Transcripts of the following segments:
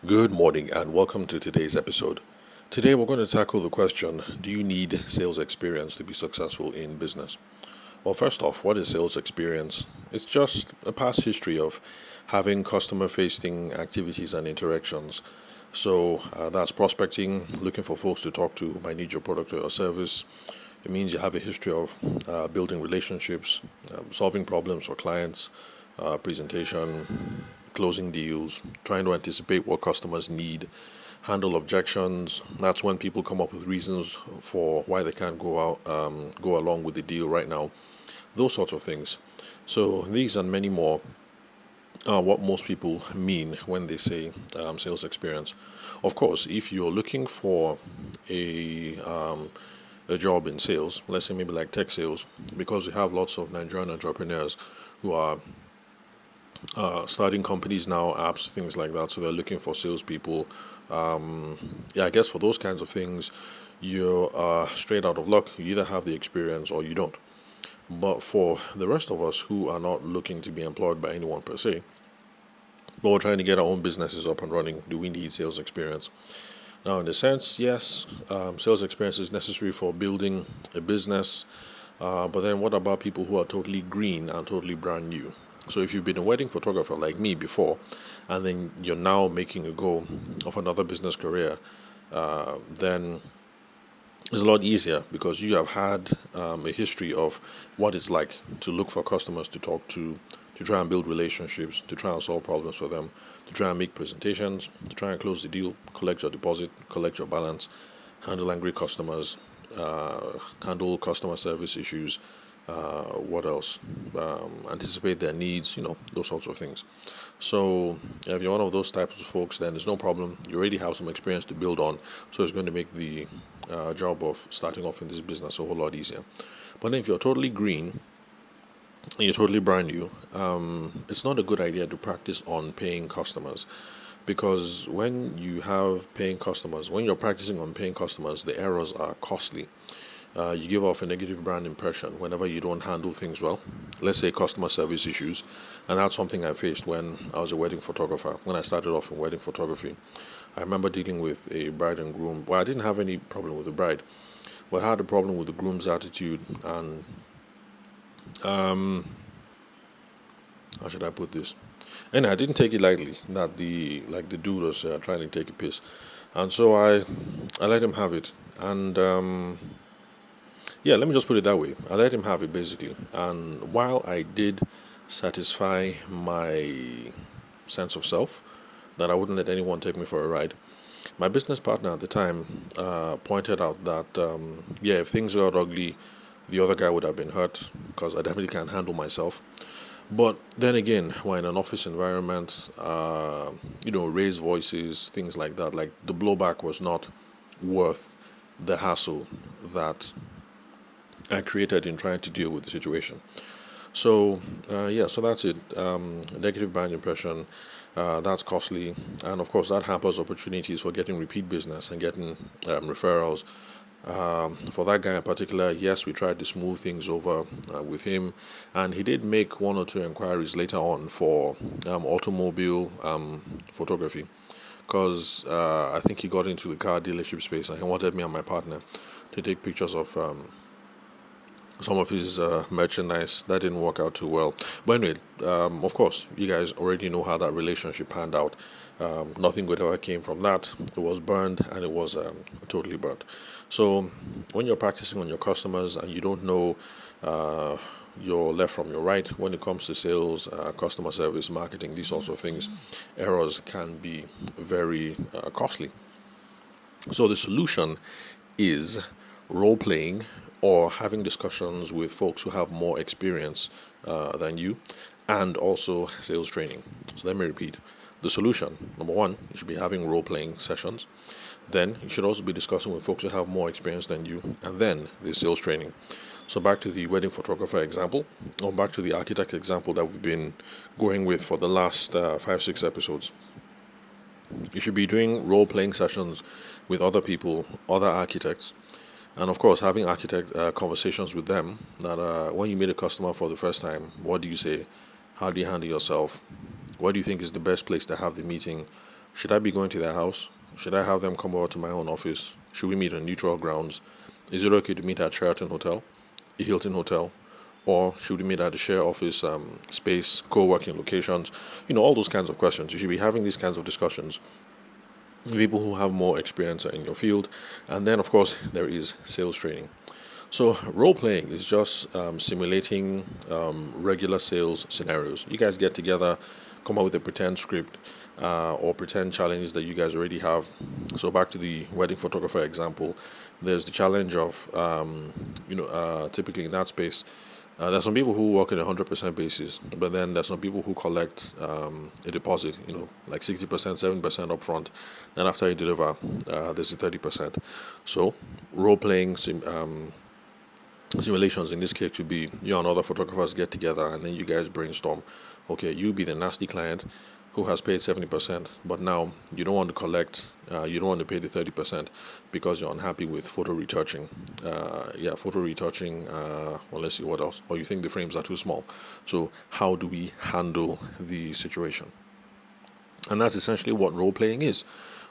Good morning and welcome to today's episode. Today we're going to tackle the question: do you need sales experience to be successful in business? Well, first off, what is sales experience? It's just a past history of having customer facing activities and interactions. So that's prospecting, looking for folks to talk to who might need your product or your service. It means you have a history of building relationships, solving problems for clients, presentation, closing deals, trying to anticipate what customers need, handle objections. That's when people come up with reasons for why they can't go along with the deal right now. Those sorts of things. So these and many more are what most people mean when they say sales experience. Of course, if you're looking for a a job in sales, let's say maybe like tech sales, because we have lots of Nigerian entrepreneurs who are starting companies now, apps, things like that. So they're looking for salespeople. Yeah, I guess for those kinds of things, you're straight out of luck. You either have the experience or you don't. But for the rest of us who are not looking to be employed by anyone per se, but we're trying to get our own businesses up and running, do we need sales experience? Now, in a sense, yes, sales experience is necessary for building a business. But then what about people who are totally green and totally brand new? So if you've been a wedding photographer like me before, and then you're now making a go of another business career, then it's a lot easier because you have had a history of what it's like to look for customers to talk to try and build relationships, to try and solve problems for them, to try and make presentations, to try and close the deal, collect your deposit, collect your balance, handle angry customers, handle customer service issues. What else? Anticipate their needs, those sorts of things. So, if you're one of those types of folks, then there's no problem. You already have some experience to build on, so it's going to make the job of starting off in this business a whole lot easier. But then if you're totally green and you're totally brand new, it's not a good idea to practice on paying customers because when you have paying customers, when you're practicing on paying customers, the errors are costly. You give off a negative brand impression whenever you don't handle things well. Let's say customer service issues, and that's something I faced when I was a wedding photographer. When I started off in wedding photography, I remember dealing with a bride and groom. Well, I didn't have any problem with the bride, but I had a problem with the groom's attitude. And how should I put this? And I didn't take it lightly that the dude was trying to take a piss, and so I let him have it. And yeah, let me just put it that way. I let him have it basically. And while I did satisfy my sense of self, that I wouldn't let anyone take me for a ride, my business partner at the time pointed out that, yeah, if things got ugly, the other guy would have been hurt because I definitely can't handle myself. But then again, we're in an office environment, raised voices, things like that. Like the blowback was not worth the hassle that I created in trying to deal with the situation. So, yeah, so that's it. Negative brand impression, that's costly. And of course, that hampers opportunities for getting repeat business and getting referrals. For that guy in particular, yes, we tried to smooth things over with him, and he did make one or two inquiries later on for automobile photography because I think he got into the car dealership space and he wanted me and my partner to take pictures of some of his merchandise. That didn't work out too well. But anyway, of course, you guys already know how that relationship panned out. Nothing good ever came from that. It was burned and it was totally burnt. So when you're practicing on your customers and you don't know your left from your right when it comes to sales, customer service, marketing, these sorts of things, errors can be very costly. So the solution is role playing or having discussions with folks who have more experience than you, and also sales training. So let me repeat. The solution, number one, you should be having role playing sessions. Then you should also be discussing with folks who have more experience than you, and then the sales training. So back to the wedding photographer example, or back to the architect example that we've been going with for the last 5, 6 episodes. You should be doing role playing sessions with other people, other architects, and of course having architect conversations with them. That when you meet a customer for the first time, what do you say? How do you handle yourself? What do you think is the best place to have the meeting? Should I be going to their house? Should I have them come over to my own office? Should we meet on neutral grounds? Is it okay to meet at Sheraton Hotel, Hilton Hotel, or should we meet at the share office space, co-working locations? All those kinds of questions. You should be having these kinds of discussions with people who have more experience in your field, and then of course there is sales training. So role playing is just simulating regular sales scenarios. You guys get together, come up with a pretend script or pretend challenges that you guys already have. So back to the wedding photographer example, there's the challenge of typically in that space. There's some people who work on a 100% basis, but then there's some people who collect a deposit, like 60%, 7% upfront. Then after you deliver, there's the 30%. So role playing simulations in this case would be you and other photographers get together and then you guys brainstorm. Okay, you be the nasty client who has paid 70%, but now you don't want to collect, you don't want to pay the 30% because you're unhappy with photo retouching. Photo retouching, well, let's see what else. Or you think the frames are too small. So, how do we handle the situation? And that's essentially what role playing is.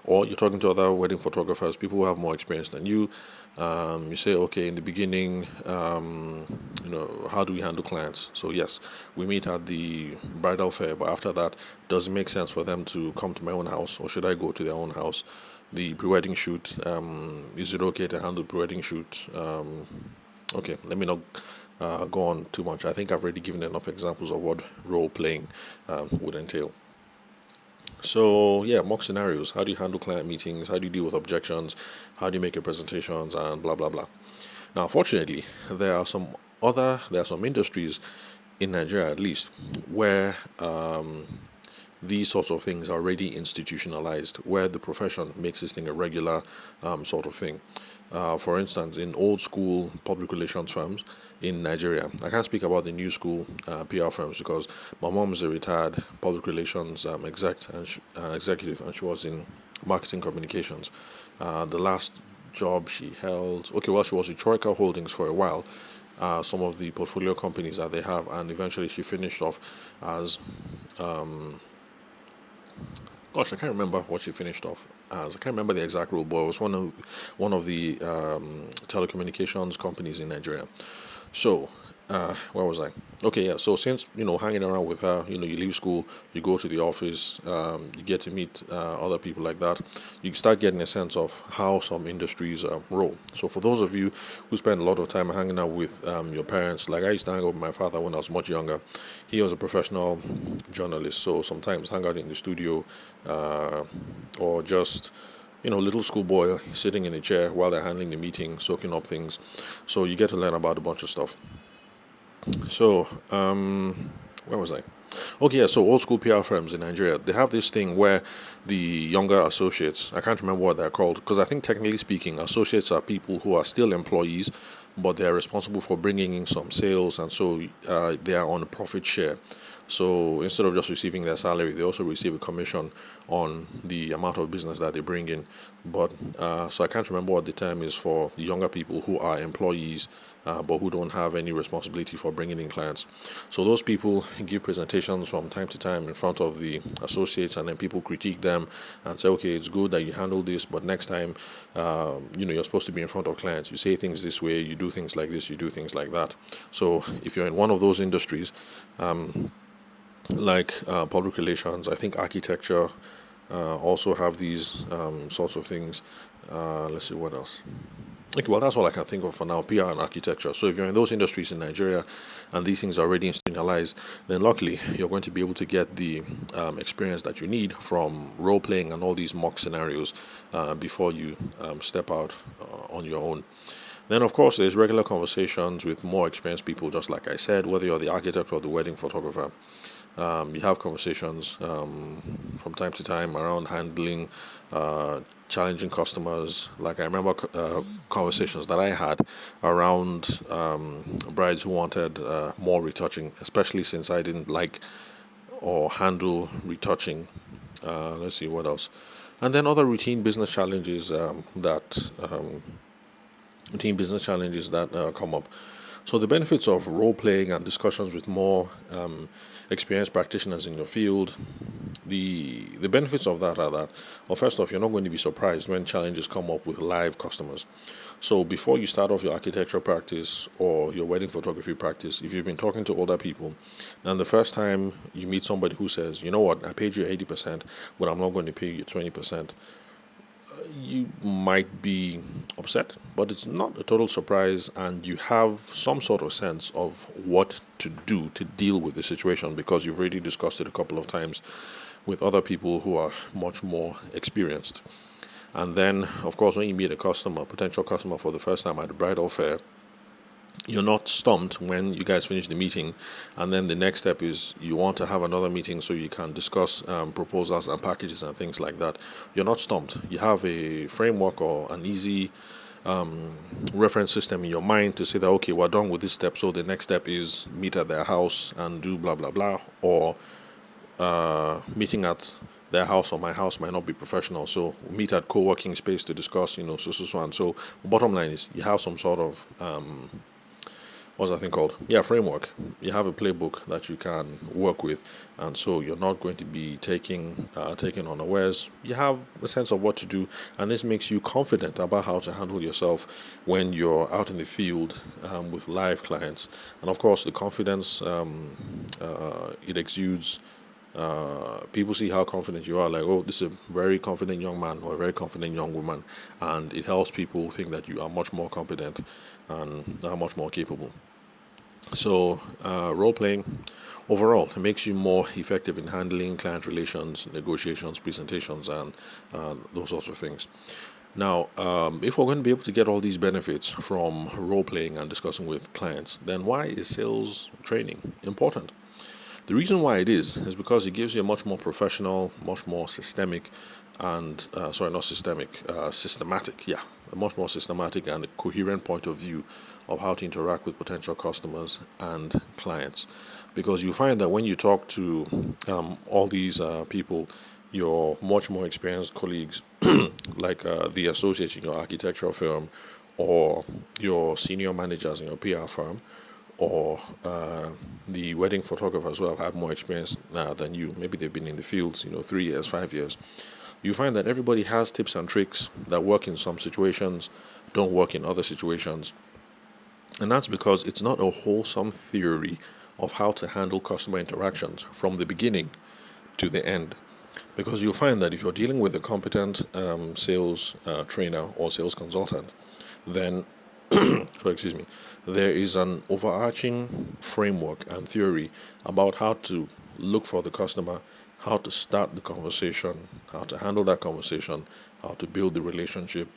Or you're talking to other wedding photographers, people who have more experience than you. You say, okay, in the beginning, how do we handle clients? So yes, we meet at the bridal fair, but after that, does it make sense for them to come to my own house, or should I go to their own house? The pre-wedding shoot, is it okay to handle pre-wedding shoot? Okay, let me not go on too much. I think I've already given enough examples of what role playing would entail. So yeah, mock scenarios. How do you handle client meetings? How do you deal with objections? How do you make your presentations and blah blah blah. Now, fortunately, there are some industries in Nigeria at least where these sorts of things are already institutionalized, where the profession makes this thing a regular sort of thing. For instance, in old school public relations firms in Nigeria, I can't speak about the new school PR firms because my mom is a retired public relations executive, and she was in marketing communications. The last job she held, okay, well, she was with Troika Holdings for a while. Some of the portfolio companies that they have, and eventually she finished off as gosh, I can't remember what she finished off as. I can't remember the exact role, but it was one of the telecommunications companies in Nigeria. So, where was I? Okay, yeah. So since hanging around with her, you leave school, you go to the office, you get to meet other people like that. You start getting a sense of how some industries roll. So for those of you who spend a lot of time hanging out with your parents, like I used to hang out with my father when I was much younger. He was a professional journalist, so sometimes hang out in the studio, or just little schoolboy sitting in a chair while they're handling the meeting, soaking up things. So you get to learn about a bunch of stuff. So, where was I? Okay, yeah, so old school PR firms in Nigeria, they have this thing where the younger associates, I can't remember what they're called, because I think technically speaking, associates are people who are still employees, but they're responsible for bringing in some sales, and so they are on a profit share. So instead of just receiving their salary, they also receive a commission on the amount of business that they bring in. But so I can't remember what the term is for the younger people who are employees, but who don't have any responsibility for bringing in clients. So those people give presentations from time to time in front of the associates, and then people critique them and say, okay, it's good that you handle this, but next time, you're supposed to be in front of clients. You say things this way, you do things like this, you do things like that. So if you're in one of those industries, like public relations, I think architecture also have these sorts of things. Let's see what else. Okay, well, that's all I can think of for now, PR and architecture. So if you're in those industries in Nigeria and these things are already institutionalized, then luckily you're going to be able to get the experience that you need from role playing and all these mock scenarios before you step out on your own. Then, of course, there's regular conversations with more experienced people, just like I said, whether you're the architect or the wedding photographer. You have conversations from time to time around handling challenging customers. Like I remember conversations that I had around brides who wanted more retouching, especially since I didn't like or handle retouching. Let's see what else. And then other routine business challenges that come up. So the benefits of role playing and discussions with more experienced practitioners in your field, the benefits of that are that, well, first off, you're not going to be surprised when challenges come up with live customers. So before you start off your architecture practice or your wedding photography practice, if you've been talking to older people, and the first time you meet somebody who says, you know what, I paid you 80%, but I'm not going to pay you 20%, you might be upset, but it's not a total surprise, and you have some sort of sense of what to do to deal with the situation because you've already discussed it a couple of times with other people who are much more experienced. And then, of course, when you meet a customer, potential customer for the first time at the bridal fair, you're not stumped when you guys finish the meeting, and then the next step is you want to have another meeting so you can discuss proposals and packages and things like that. You're not stumped. You have a framework or an easy reference system in your mind to say that, okay, we're done with this step, so the next step is meet at their house and do blah blah blah, or meeting at their house or my house might not be professional, so meet at co-working space to discuss, so and so. Bottom line is you have some sort of what's that thing called? Yeah, framework. You have a playbook that you can work with, and so you're not going to be taking unawares. You have a sense of what to do, and this makes you confident about how to handle yourself when you're out in the field with live clients. And of course, the confidence it exudes. People see how confident you are, like, oh, this is a very confident young man or a very confident young woman, and it helps people think that you are much more competent and are much more capable. So, role playing overall, it makes you more effective in handling client relations, negotiations, presentations, and those sorts of things. Now, if we're going to be able to get all these benefits from role playing and discussing with clients, then why is sales training important? The reason why it is because it gives you a much more professional, much more systemic, and not systemic, systematic, yeah, a much more systematic and a coherent point of view of how to interact with potential customers and clients. Because you find that when you talk to all these people, your much more experienced colleagues, like the associates in your architectural firm, or your senior managers in your PR firm, or the wedding photographers who have had more experience than you. Maybe they've been in the fields, 3 years, 5 years. You find that everybody has tips and tricks that work in some situations, don't work in other situations. And that's because it's not a wholesome theory of how to handle customer interactions from the beginning to the end. Because you'll find that if you're dealing with a competent sales trainer or sales consultant, then there is an overarching framework and theory about how to look for the customer, how to start the conversation, how to handle that conversation, how to build the relationship,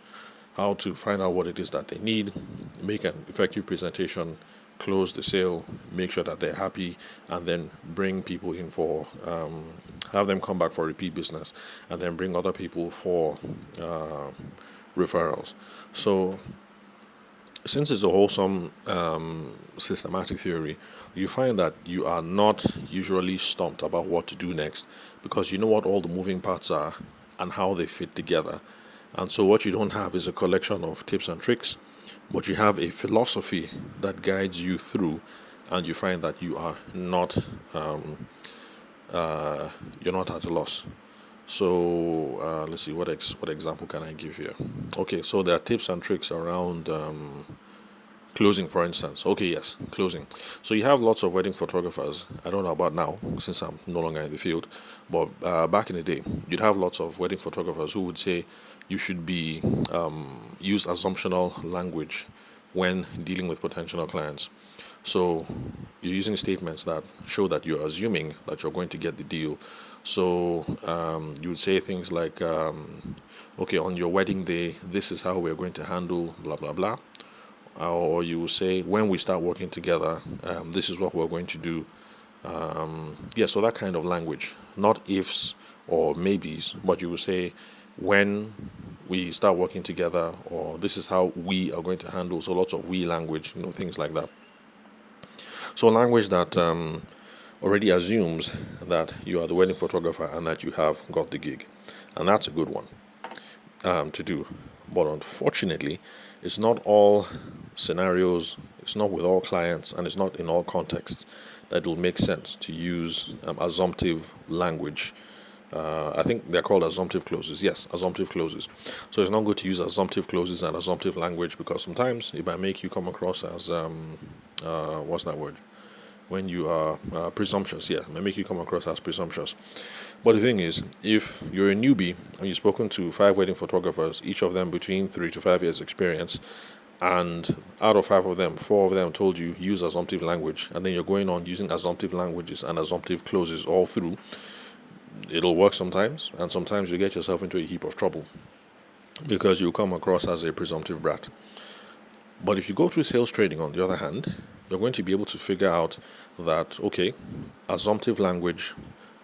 how to find out what it is that they need, make an effective presentation, close the sale, make sure that they're happy, and then bring people in for, have them come back for repeat business, and then bring other people for referrals. So, since it's a wholesome systematic theory, you find that you are not usually stumped about what to do next because you know what all the moving parts are and how they fit together. And so what you don't have is a collection of tips and tricks, but you have a philosophy that guides you through, and you find that you are not you're not at a loss. So let's see, what example can I give here? Okay, so there are tips and tricks around closing, for instance. Okay, yes, closing. So you have lots of wedding photographers. I don't know about now since I'm no longer in the field, but back in the day, you'd have lots of wedding photographers who would say you should be use assumptional language when dealing with potential clients. So you're using statements that show that you're assuming that you're going to get the deal. So you would say things like, okay, on your wedding day, this is how we're going to handle blah, blah, blah. Or you will say, when we start working together, this is what we're going to do. So that kind of language, not ifs or maybes, but you will say, when we start working together, or this is how we are going to handle. So lots of we language, things like that. So language that already assumes that you are the wedding photographer and that you have got the gig. And that's a good one. to do. But unfortunately, it's not all scenarios, it's not with all clients, and it's not in all contexts that it will make sense to use assumptive language. I think they're called assumptive clauses. Yes, assumptive clauses. So it's not good to use assumptive clauses and assumptive language because sometimes it might make you come across as what's that word? When you are presumptuous. Yeah, it might make you come across as presumptuous. But the thing is, if you're a newbie and you've spoken to 5 wedding photographers, each of them between 3 to 5 years experience, and out of 5 of them, 4 of them told you use assumptive language, and then you're going on using assumptive languages and assumptive clauses all through, it'll work sometimes, and sometimes you get yourself into a heap of trouble because you come across as a presumptive brat. But if you go through sales training, on the other hand, you're going to be able to figure out that, okay, assumptive language,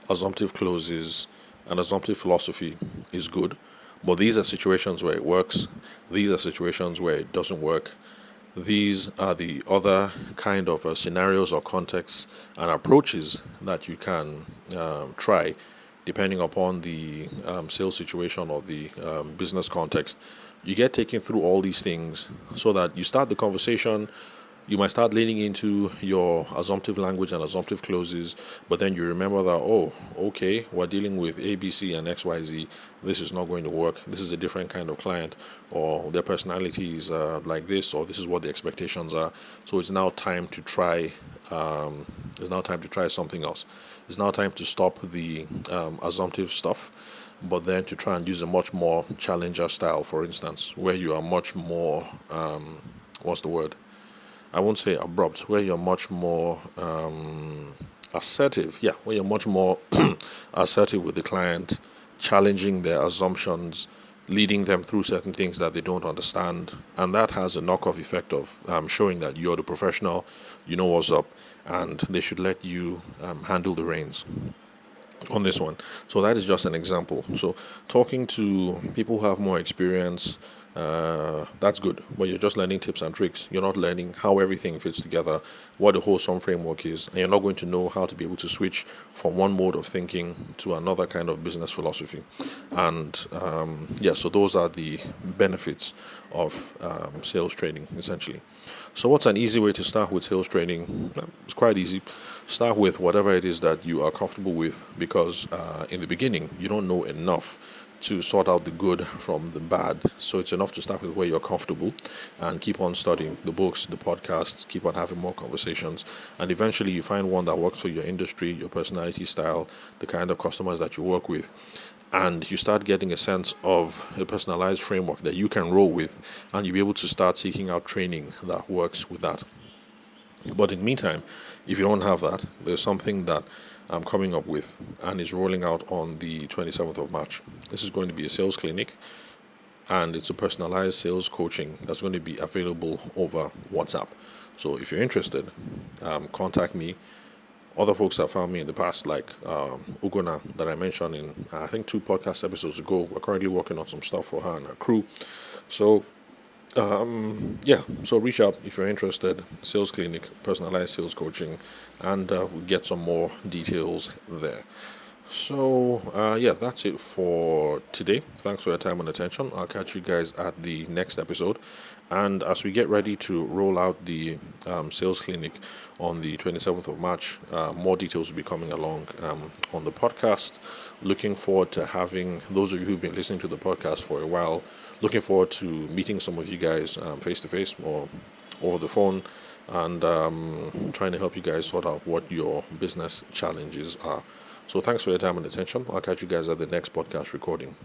assumptive clauses, and assumptive philosophy is good, but these are situations where it works, these are situations where it doesn't work. These are the other kind of scenarios or contexts and approaches that you can try depending upon the sales situation or the business context. You get taken through all these things so that you start the conversation. You might start leaning into your assumptive language and assumptive clauses, but then you remember that, oh, okay, we're dealing with A, B, C, and XYZ. This is not going to work. This is a different kind of client, or their personality is like this, or this is what the expectations are. So it's now time to try. It's now time to try something else. It's now time to stop the assumptive stuff, but then to try and use a much more challenger style, for instance, where you are much more, what's the word? I won't say abrupt, where you're much more assertive. Yeah, where you're much more assertive with the client, challenging their assumptions, leading them through certain things that they don't understand. And that has a knock-off effect of showing that you're the professional, you know what's up, and they should let you handle the reins on this one. So that is just an example. So talking to people who have more experience, that's good, but you're just learning tips and tricks. You're not learning how everything fits together, what the whole sum framework is, and you're not going to know how to be able to switch from one mode of thinking to another kind of business philosophy. And so those are the benefits of sales training, essentially. So what's an easy way to start with sales training? It's quite easy. Start with whatever it is that you are comfortable with, because in the beginning you don't know enough to sort out the good from the bad. So it's enough to start with where you're comfortable and keep on studying the books, the podcasts, keep on having more conversations, and eventually you find one that works for your industry, your personality style, the kind of customers that you work with. And you start getting a sense of a personalized framework that you can roll with, and you'll be able to start seeking out training that works with that. But in the meantime, if you don't have that, there's something that I'm coming up with and is rolling out on the 27th of March. This is going to be a sales clinic, and it's a personalized sales coaching that's going to be available over WhatsApp. So if you're interested, contact me. Other folks that found me in the past, like Ugona, that I mentioned in, I think, 2 podcast episodes ago. We're currently working on some stuff for her and her crew. So so reach out if you're interested. Sales clinic, personalized sales coaching, and we'll get some more details there. So that's it for today. Thanks for your time and attention. I'll catch you guys at the next episode. And as we get ready to roll out the sales clinic on the 27th of March, more details will be coming along on the podcast. Looking forward to having those of you who've been listening to the podcast for a while. Looking forward to meeting some of you guys face to face or over the phone, and trying to help you guys sort out what your business challenges are. So thanks for your time and attention. I'll catch you guys at the next podcast recording.